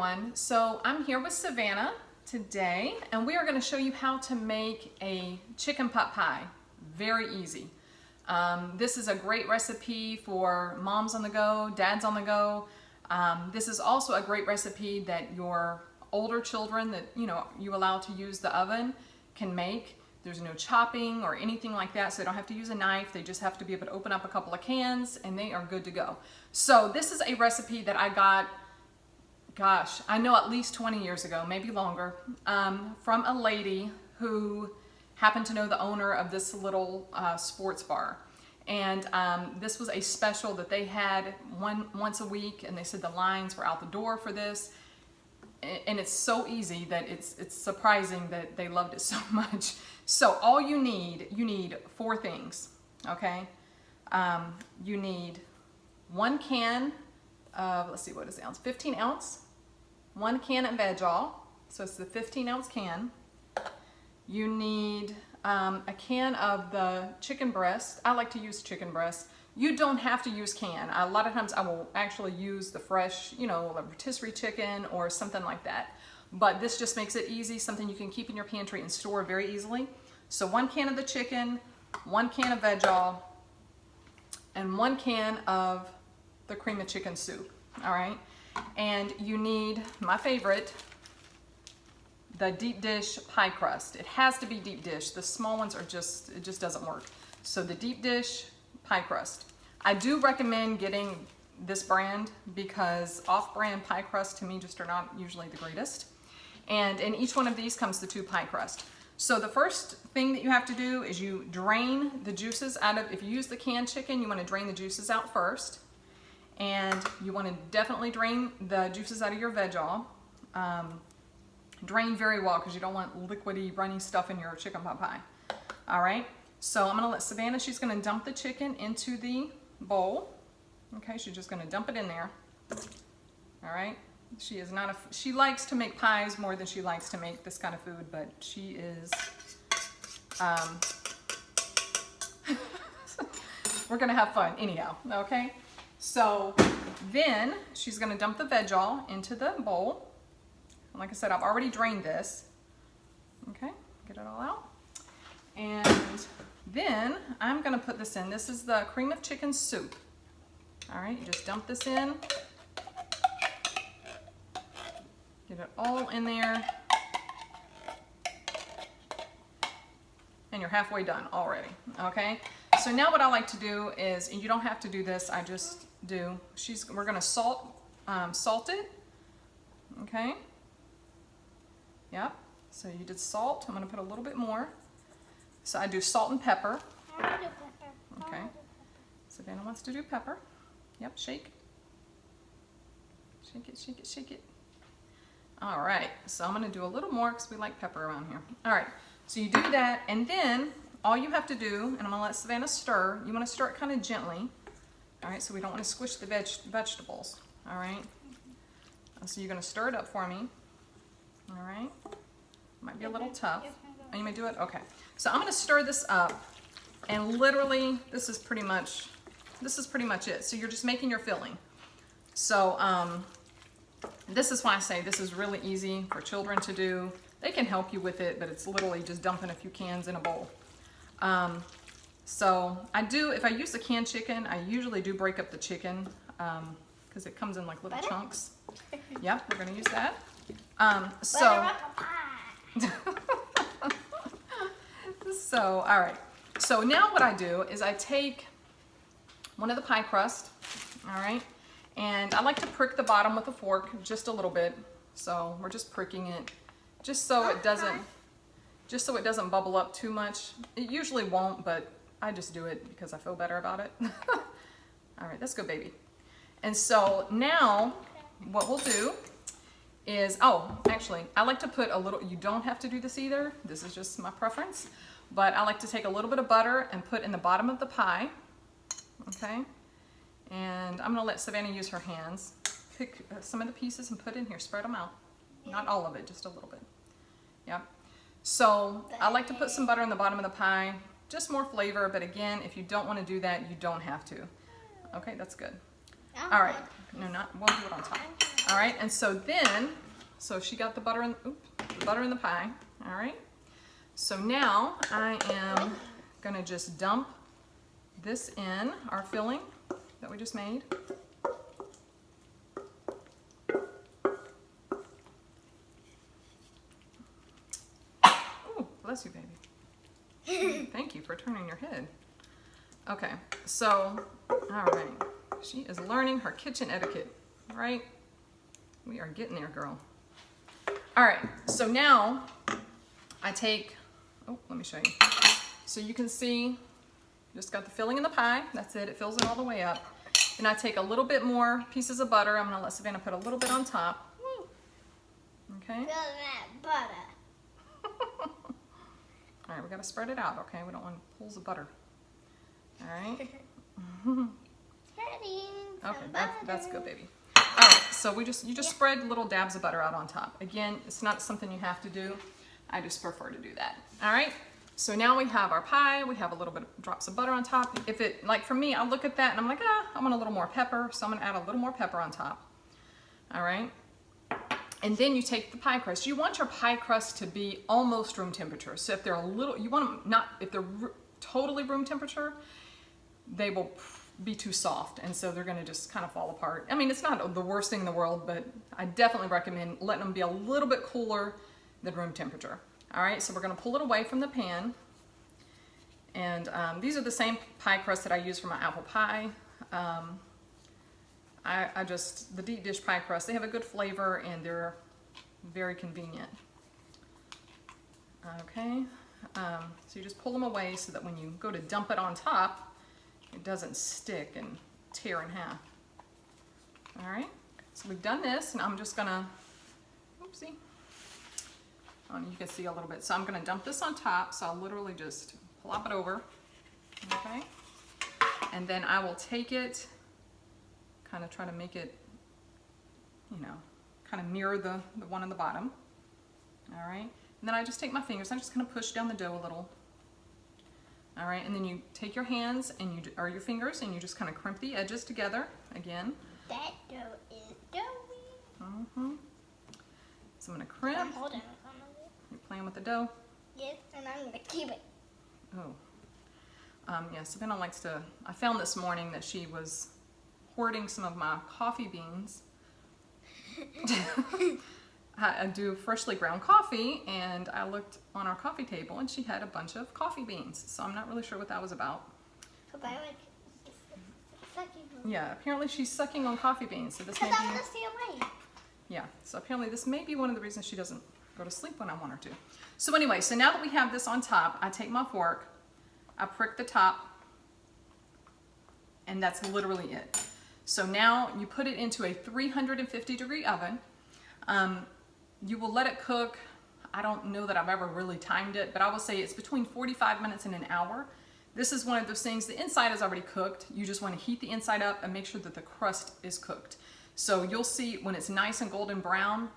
everyone. So I'm here with Savannah today, and we are going to show you how to make a chicken pot pie. Very easy. This is a great recipe for moms on the go, dads on the go. This is also a great recipe that your older children that you allow to use the oven can make. There's no chopping or anything like that, so they don't have to use a knife. They just have to be able to open up a couple of cans and they are good to go. So this is a recipe that I got, gosh, I know at least 20 years ago, maybe longer, from a lady who happened to know the owner of this little sports bar. And this was a special that they had once a week, and they said the lines were out the door for this. And it's so easy that it's surprising that they loved it so much. So all you need 4 things, okay? You need 1 can of, let's see, what is the ounce? 15 ounce, 1 can of Veg-All, so it's the 15-ounce can. You need a can of the chicken breast. I like to use chicken breast. You don't have to use can. A lot of times I will actually use the fresh, like rotisserie chicken or something like that. But this just makes it easy, something you can keep in your pantry and store very easily. So 1 can of the chicken, 1 can of Veg-All, and 1 can of the cream of chicken soup, all right? And you need, my favorite, the deep dish pie crust. It has to be deep dish. The small ones are just, it just doesn't work. So the deep dish pie crust. I do recommend getting this brand because off-brand pie crust to me just are not usually the greatest. And in each one of these comes the 2 pie crust. So the first thing that you have to do is you drain the juices out of, if you use the canned chicken, you want to drain the juices out first. And you want to definitely drain the juices out of your Veg-All. Drain very well because you don't want liquidy, runny stuff in your chicken pot pie. All right, so I'm going to let Savannah, she's going to dump the chicken into the bowl. Okay, she's just going to dump it in there. All right, she is not she likes to make pies more than she likes to make this kind of food, but she is, we're going to have fun anyhow, okay? So then she's going to dump the Veg-All into the bowl. Like I said, I've already drained this. Okay, get it all out. And then I'm gonna put this in. This is the cream of chicken soup. All right, you just dump this in. Get it all in there. And you're halfway done already, okay? So now what I like to do is, and you don't have to do this, I just do, we're gonna salt it, okay? Yep, so you did salt. I'm going to put a little bit more. So I do salt and pepper. I want to do pepper. Okay. Savannah wants to do pepper. Yep, shake. Shake it, shake it, shake it. All right, so I'm going to do a little more because we like pepper around here. All right, so you do that, and then all you have to do, and I'm going to let Savannah stir, you want to stir it kind of gently. All right, so we don't want to squish the vegetables. All right, so you're going to stir it up for me. All right, might be a little tough. Oh, you may do it? Okay. So I'm going to stir this up, and literally this is pretty much it. So you're just making your filling. So this is why I say this is really easy for children to do. They can help you with it, but it's literally just dumping a few cans in a bowl. So I do, if I use the canned chicken, I usually do break up the chicken because it comes in like little chunks. Yep, we're going to use that. So all right, so now what I do is I take one of the pie crust, all right, and I like to prick the bottom with a fork just a little bit. So we're just pricking it just so it doesn't bubble up too much. It usually won't, but I just do it because I feel better about it. All right, let's go, baby. And so now what we'll do is, oh, actually, I like to put a little, you don't have to do this either, this is just my preference, but I like to take a little bit of butter and put in the bottom of the pie, okay? And I'm gonna let Savannah use her hands. Pick some of the pieces and put in here, spread them out. Not all of it, just a little bit. Yep. So I like to put some butter in the bottom of the pie, just more flavor, but again, if you don't wanna do that, you don't have to. Okay, that's good. All right, no, we'll do it on top. All right, and so then, so she got the butter in, the butter in the pie. All right. So now I am gonna just dump this in our filling that we just made. Oh, bless you, baby. Thank you for turning your head. Okay, so, all right. She is learning her kitchen etiquette, right? We are getting there, girl. All right, so now I take, oh, let me show you. So you can see, just got the filling in the pie. That's it, it fills it all the way up. And I take a little bit more pieces of butter. I'm gonna let Savannah put a little bit on top. Okay. Fill that butter. All right, we gotta spread it out, okay? We don't want pools of butter. All right. Okay, that's good, baby. All right, so you just spread little dabs of butter out on top. Again, it's not something you have to do. I just prefer to do that. All right. So now we have our pie. We have a little bit of drops of butter on top. If it, like for me, I look at that and I'm like, I want a little more pepper, so I'm gonna add a little more pepper on top. All right. And then you take the pie crust. You want your pie crust to be almost room temperature. So if they're a little, you want them not, if they're totally room temperature, they will be too soft, and so they're gonna just kind of fall apart. I mean, it's not the worst thing in the world, but I definitely recommend letting them be a little bit cooler than room temperature. All right, so we're gonna pull it away from the pan. And these are the same pie crust that I use for my apple pie. The deep dish pie crust, they have a good flavor and they're very convenient. Okay, so you just pull them away so that when you go to dump it on top, it doesn't stick and tear in half. All right, so we've done this, and I'm just gonna, oopsie. Oh, you can see a little bit. So I'm gonna dump this on top, so I'll literally just plop it over, okay? And then I will take it, kind of try to make it, you know, kind of mirror the one on the bottom, all right? And then I just take my fingers, I just kind of push down the dough a little. All right, and then you take your hands and or your fingers and you just kind of crimp the edges together again. That dough is doughy. So I'm gonna crimp. I'm holding it. You're playing with the dough? Yes, and I'm gonna keep it. Oh. Yeah, Savannah likes to, I found this morning that she was hoarding some of my coffee beans. I do freshly ground coffee, and I looked on our coffee table and she had a bunch of coffee beans. So I'm not really sure what that was about. Yeah, apparently she's sucking on coffee beans. So this may be, yeah, so apparently this may be one of the reasons she doesn't go to sleep when I want her to. So anyway, so now that we have this on top, I take my fork, I prick the top, and that's literally it. So now you put it into a 350-degree oven. You will let it cook. I don't know that I've ever really timed it, but I will say it's between 45 minutes and an hour. This is one of those things, the inside is already cooked. You just want to heat the inside up and make sure that the crust is cooked. So you'll see when it's nice and golden brown,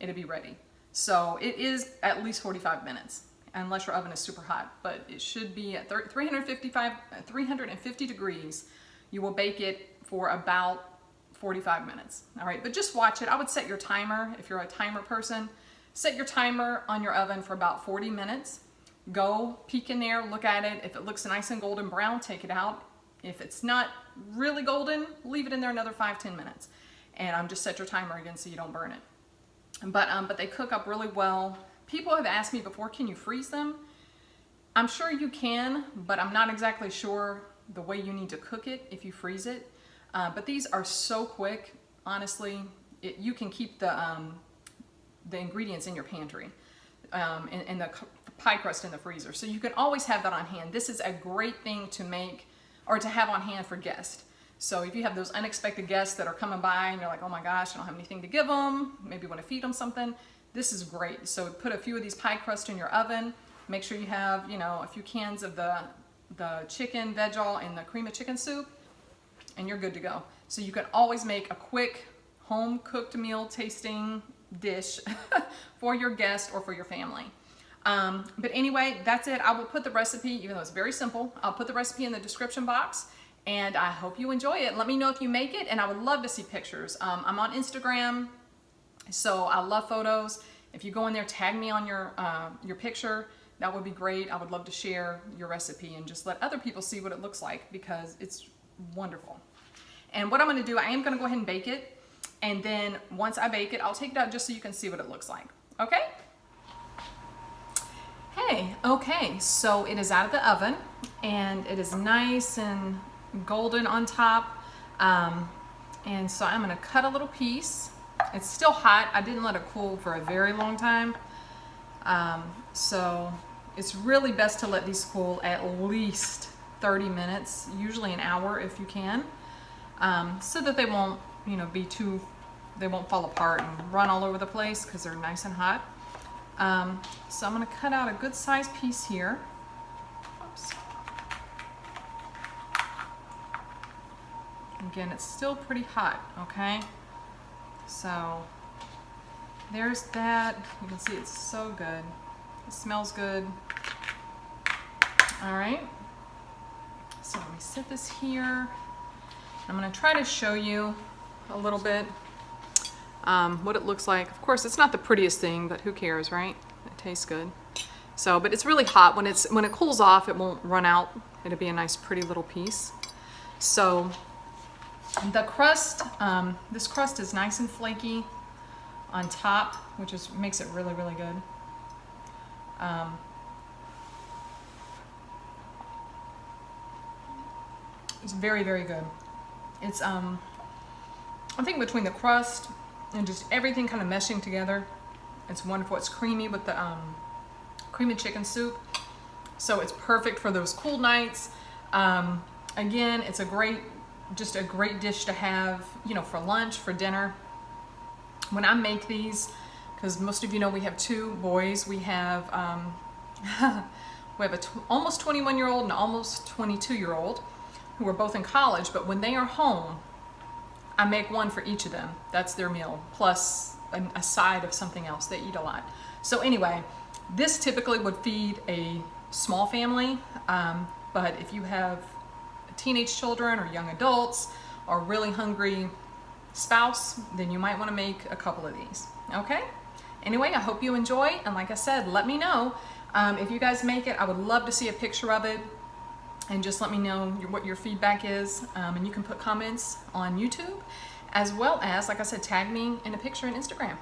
it'll be ready. So it is at least 45 minutes, unless your oven is super hot, but it should be at 350 degrees. You will bake it for about 45 minutes. All right, but just watch it. I would set your timer if you're a timer person. Set your timer on your oven for about 40 minutes. Go peek in there, look at it. If it looks nice and golden brown, take it out. If it's not really golden, leave it in there another 5-10 minutes. And just set your timer again so you don't burn it. But they cook up really well. People have asked me before, can you freeze them? I'm sure you can, but I'm not exactly sure the way you need to cook it if you freeze it. But these are so quick, honestly. You can keep the ingredients in your pantry and the pie crust in the freezer. So you can always have that on hand. This is a great thing to make or to have on hand for guests. So if you have those unexpected guests that are coming by and you're like, oh my gosh, I don't have anything to give them, maybe want to feed them something, this is great. So put a few of these pie crust in your oven. Make sure you have, you know, a few cans of the chicken, Veg-All, and the cream of chicken soup, and you're good to go. So you can always make a quick home cooked meal tasting dish for your guest or for your family. But anyway, that's it. I will put the recipe, even though it's very simple, I'll put the recipe in the description box, and I hope you enjoy it. Let me know if you make it, and I would love to see pictures. I'm on Instagram So I love photos. If you go in there, tag me on your picture. That would be great. I would love to share your recipe and just let other people see what it looks like because it's wonderful. And what I'm going to do, I am going to go ahead and bake it. And then once I bake it, I'll take it out just so you can see what it looks like. Okay? Hey, okay, so it is out of the oven and it is nice and golden on top. And so I'm going to cut a little piece. It's still hot. I didn't let it cool for a very long time. So it's really best to let these cool at least 30 minutes, usually an hour if you can, so that they won't, you know, they won't fall apart and run all over the place because they're nice and hot. So I'm going to cut out a good sized piece here. Oops. Again, it's still pretty hot, okay? So there's that. You can see it's so good. It smells good. All right. So let me set this here. I'm going to try to show you a little bit what it looks like. Of course, it's not the prettiest thing, but who cares, right? It tastes good. So, but it's really hot. When it cools off, it won't run out. It'll be a nice, pretty little piece. So the crust, this crust is nice and flaky on top, which makes it really, really good. It's very, very good. It's I think between the crust and just everything kind of meshing together, it's wonderful. It's creamy with the creamy chicken soup, so it's perfect for those cool nights. Again, it's just a great dish to have, you know, for lunch, for dinner. When I make these, because most of you know we have two boys, we have almost 21-year-old and almost 22-year-old who are both in college, but when they are home, I make one for each of them. That's their meal, plus a side of something else. They eat a lot. So anyway, this typically would feed a small family, but if you have teenage children or young adults or really hungry spouse, then you might want to make a couple of these. Okay? Anyway, I hope you enjoy, and like I said, let me know if you guys make it. I would love to see a picture of it, and just let me know what your feedback is, and you can put comments on YouTube, as well as, like I said, tag me in a picture on Instagram.